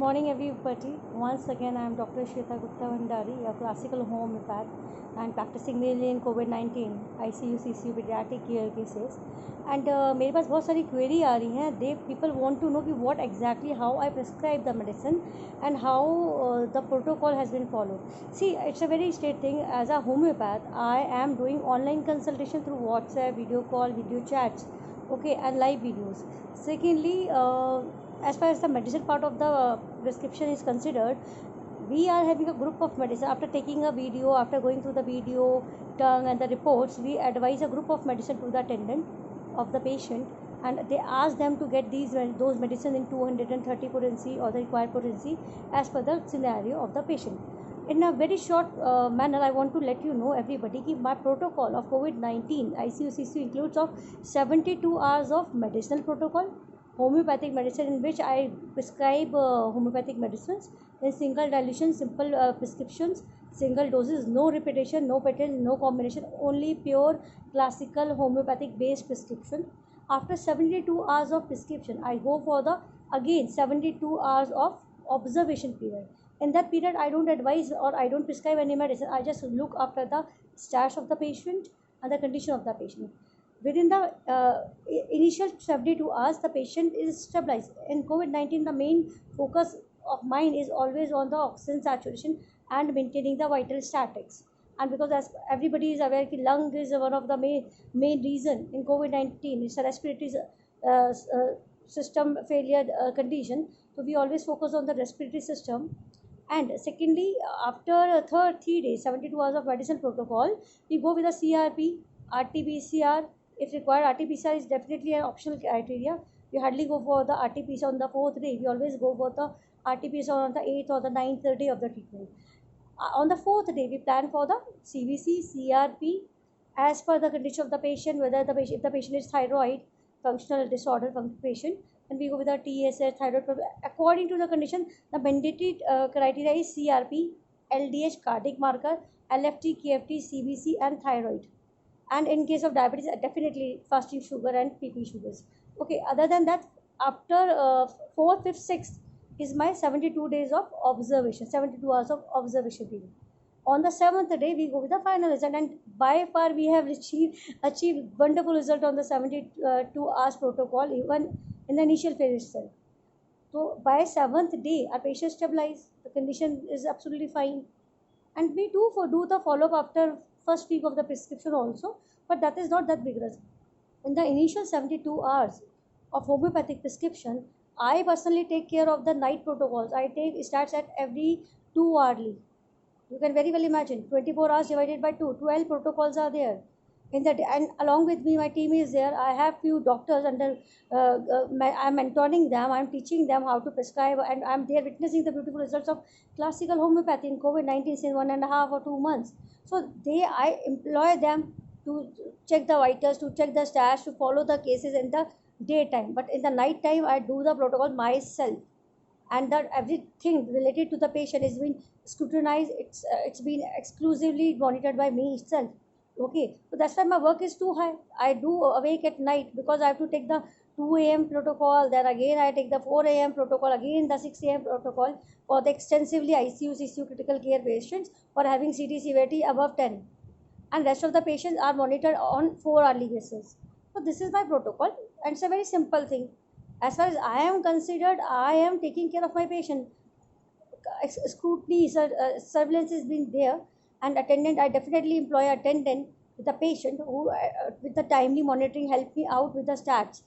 morning, everybody. Once again, I am Dr. Shweta Gupta Bhandari, a classical homeopath and practicing mainly in COVID-19 ICU CCU pediatric care cases. And मेरे पास बहुत सारी query आ रही हैं. They people want to know कि what exactly how I prescribe the medicine and how the protocol has been followed. See, it's a very straight thing. As a homeopath, I am doing online consultation through WhatsApp, video call, video chats, okay, and live videos. Secondly, as far as the medicine part of the prescription is considered, we are having a group of medicine. After taking a video, after going through the video tongue and the reports, we advise a group of medicine to the attendant of the patient, and they ask them to get those medicine in 230 potency or the required potency as per the scenario of the patient. In a very short manner, I want to let you know everybody that my protocol of COVID-19 ICU CCU includes of 72 hours of medicinal protocol, homeopathic medicine, in which I prescribe homeopathic medicines in single dilution, simple prescriptions, single doses, no repetition, no pattern, no combination, only pure classical homeopathic based prescription. After 72 hours of prescription, I go for the again 72 hours of observation period. In that period, I don't advise or I don't prescribe any medicine. I just look after the status of the patient and the condition of the patient. Within the initial 72 hours, the patient is stabilized. In COVID-19, the main focus of mine is always on the oxygen saturation and maintaining the vital statics. And because as everybody is aware, lung is one of the main reason in COVID-19. It's a respiratory system failure condition. So we always focus on the respiratory system. And secondly, after 3 days, 72 hours of medicinal protocol, we go with a CRP, RT-PCR. If required, RT-PCR is definitely an optional criteria. We hardly go for the RT-PCR on the 4th day. We always go for the RT-PCR on the 8th or the 9th day of the treatment. On the 4th day, we plan for the CBC, CRP, as per the condition of the patient, whether if the patient is thyroid, functional disorder patient, and we go with the TSH, thyroid problem. According to the condition, the mandatory criteria is CRP, LDH, cardiac marker, LFT, KFT, CBC, and thyroid. And in case of diabetes, definitely fasting sugar and PP sugars. Okay, other than that, after 4th, 5th, 6th is my 72 days of observation, 72 hours of observation period. On the 7th day, we go with the final result, and by far we have achieved wonderful result on the 72 hours protocol, even in the initial phase itself. So by 7th day, our patient stabilized, the condition is absolutely fine, and we do the follow-up after first week of the prescription also, but that is not that vigorous. In the initial 72 hours of homeopathic prescription, I personally take care of the night protocols. I take starts at every 2 hourly. You can very well imagine 24 hours divided by 2, 12 protocols are there in that, and along with me my team is there. I have few doctors under I'm mentoring them, I'm teaching them how to prescribe, and I'm there witnessing the beautiful results of classical homeopathy in COVID-19 in 1.5 or 2 months. So I employ them to check the vitals, to check the stash, to follow the cases in the daytime, but in the night time I do the protocol myself, and that everything related to the patient is being scrutinized. It's been exclusively monitored by me itself. Okay, so that's why my work is too high. I do awake at night because I have to take the 2 a.m. protocol, then again I take the 4 a.m. protocol, again the 6 a.m. protocol for the extensively ICU CCU critical care patients for having CT severity above 10, and rest of the patients are monitored on 4 hourly basis. So this is my protocol, and it's a very simple thing. As far as I am considered, I am taking care of my patient. Scrutiny, surveillance is being there, and attendant, I definitely employ attendant with the patient who with the timely monitoring help me out with the stats.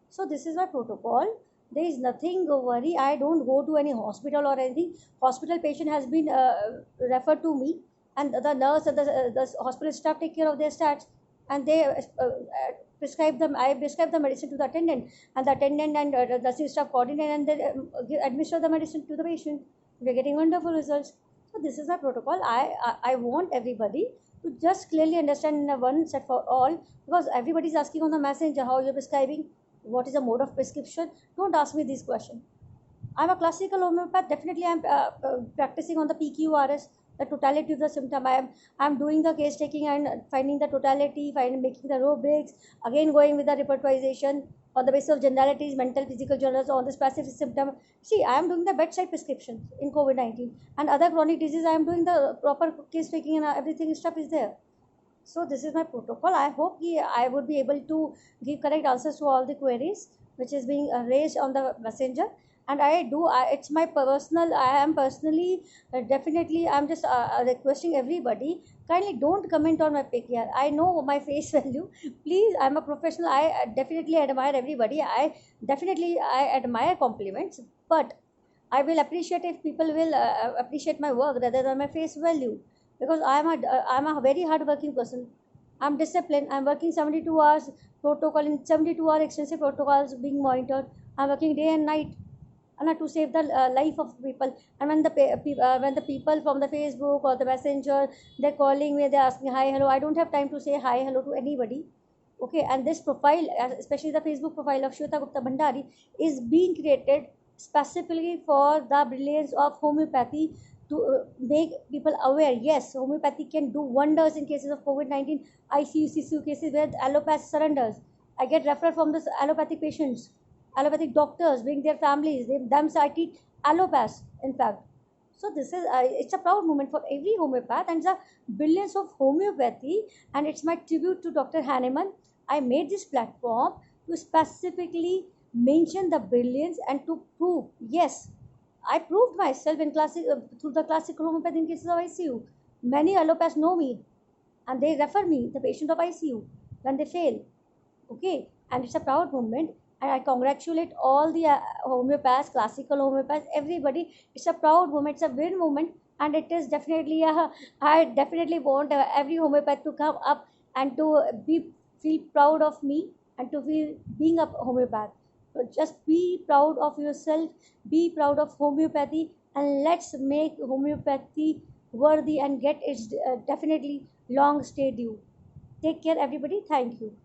So this is my protocol. There is nothing to worry. I don't go to any hospital or anything. Hospital patient has been referred to me, and the nurse and the hospital staff take care of their stats, and they prescribe them. I prescribe the medicine to the attendant, and the attendant and the nursing staff coordinate, and they administer the medicine to the patient. We are getting wonderful results. So this is my protocol. I want everybody to just clearly understand in a one set for all, because everybody is asking on the messenger how you're prescribing, what is the mode of prescription. Don't ask me this question. I'm a classical homeopath. Definitely, I'm practicing on the PQRS, the totality of the symptom. I'm doing the case taking and finding the totality, making the rubrics, again going with the repertorization, on the basis of generalities, mental, physical journals on the specific symptom. See, I am doing the bedside prescriptions in COVID-19 and other chronic disease. I am doing the proper case taking and everything stuff is there. So this is my protocol. I hope I would be able to give correct answers to all the queries which is being raised on the messenger. And it's my personal, I am personally, definitely, I'm just requesting everybody, kindly don't comment on my pic here. I know my face value. Please, I'm a professional. I definitely admire everybody. I admire compliments, but I will appreciate if people will appreciate my work rather than my face value, because I'm a very hardworking person. I'm disciplined. I'm working 72 hours protocol in 72-hour extensive protocols being monitored. I'm working day and night and to save the life of people. And when the people from the Facebook or the messenger, they're calling me, they're asking hi hello, I don't have time to say hi hello to anybody. Okay, and this profile, especially the Facebook profile of Shweta Gupta Bhandari, is being created specifically for the brilliance of homeopathy, to make people aware. Yes, homeopathy can do wonders in cases of COVID-19 ICU CCU cases where allopath surrenders. I get referred from the allopathic patients. Allopathic doctors bring their families, them I treat allopaths, in fact. So this is it's a proud moment for every homeopath and the brilliance of homeopathy, and it's my tribute to Dr. Hahnemann. I made this platform to specifically mention the brilliance and to prove, yes, I proved myself in through the classical homeopathy in cases of ICU. Many allopaths know me and they refer me, the patient of ICU, when they fail. Okay, and it's a proud moment, and I congratulate all the homeopaths, classical homeopaths, everybody. It's a proud moment, it's a win moment, and it is definitely I definitely want every homeopath to come up and to feel proud of me and to feel being a homeopath. So just be proud of yourself, be proud of homeopathy, and let's make homeopathy worthy and get its definitely long stay due. Take care, everybody. Thank you.